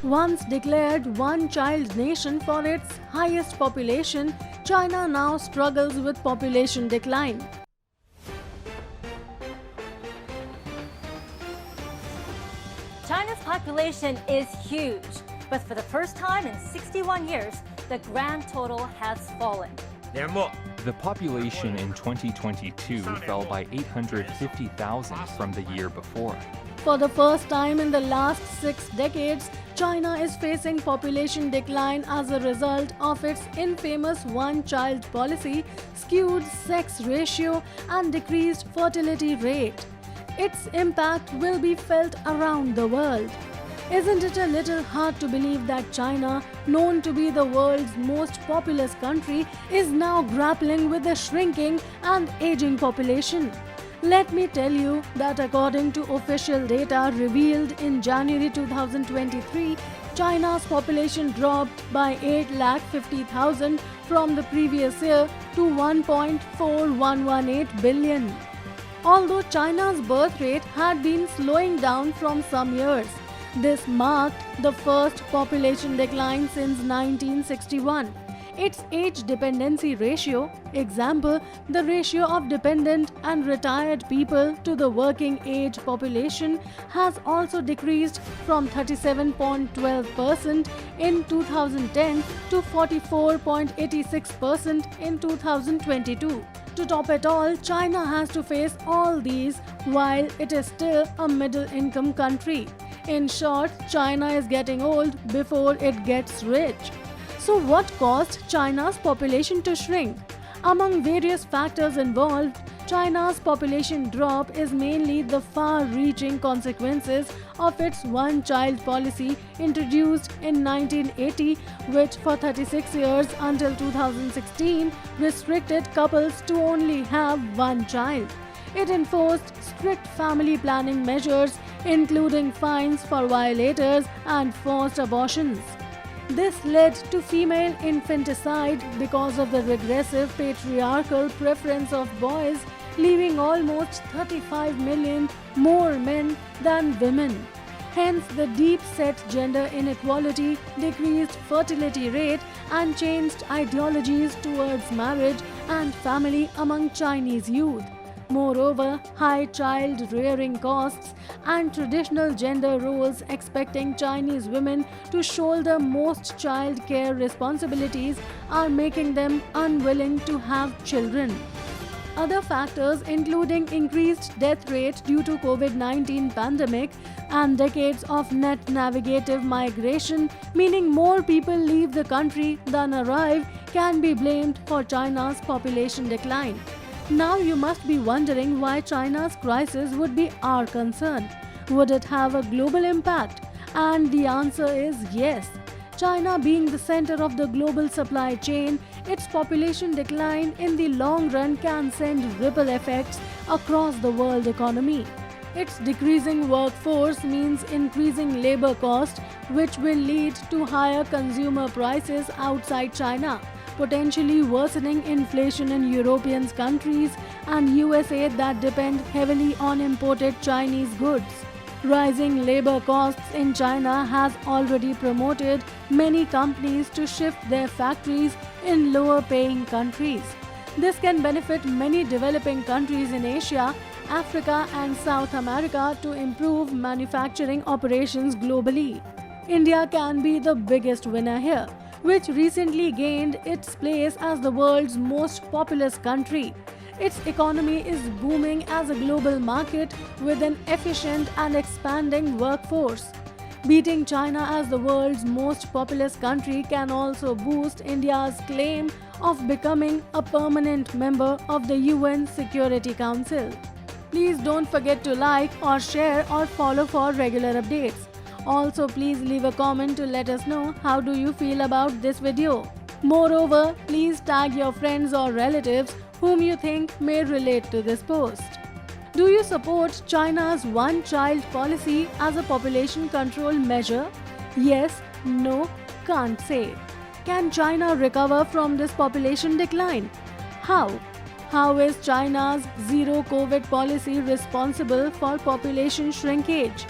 Once declared one-child nation for its highest population, China now struggles with population decline. China's population is huge, but for the first time in 61 years, the grand total has fallen. The population in 2022 fell by 850,000 from the year before. For the first time in the last 6 decades, China is facing population decline as a result of its infamous one-child policy, skewed sex ratio, and decreased fertility rate. Its impact will be felt around the world. Isn't it a little hard to believe that China, known to be the world's most populous country, is now grappling with a shrinking and aging population? Let me tell you that according to official data revealed in January 2023, China's population dropped by 850,000 from the previous year to 1.4118 billion. Although China's birth rate had been slowing down from some years, this marked the first population decline since 1961. Its age dependency ratio, example, the ratio of dependent and retired people to the working age population, has also decreased from 37.12% in 2010 to 44.86% in 2022. To top it all, China has to face all these while it is still a middle-income country. In short, China is getting old before it gets rich. So what caused China's population to shrink? Among various factors involved, China's population drop is mainly the far-reaching consequences of its one-child policy introduced in 1980, which for 36 years until 2016 restricted couples to only have one child. It enforced strict family planning measures, including fines for violators and forced abortions. This led to female infanticide because of the regressive patriarchal preference of boys, leaving almost 35 million more men than women. Hence, the deep-set gender inequality, decreased fertility rate, and changed ideologies towards marriage and family among Chinese youth. Moreover, high child rearing costs and traditional gender roles expecting Chinese women to shoulder most child care responsibilities are making them unwilling to have children. Other factors including increased death rate due to COVID-19 pandemic and decades of net navigative migration, meaning more people leave the country than arrive, can be blamed for China's population decline. Now you must be wondering why China's crisis would be our concern. Would it have a global impact? And the answer is yes. China being the center of the global supply chain, its population decline in the long run can send ripple effects across the world economy. Its decreasing workforce means increasing labor cost, which will lead to higher consumer prices outside China, potentially worsening inflation in European countries and USA that depend heavily on imported Chinese goods. Rising labor costs in China has already promoted many companies to shift their factories in lower-paying countries. This can benefit many developing countries in Asia, Africa and South America to improve manufacturing operations globally. India can be the biggest winner here, which recently gained its place as the world's most populous country. Its economy is booming as a global market with an efficient and expanding workforce. Beating China as the world's most populous country can also boost India's claim of becoming a permanent member of the UN Security Council. Please don't forget to like or share or follow for regular updates. Also, please leave a comment to let us know how do you feel about this video. Moreover, please tag your friends or relatives whom you think may relate to this post. Do you support China's one-child policy as a population control measure? Yes, no, can't say. Can China recover from this population decline? How? How is China's zero-COVID policy responsible for population shrinkage?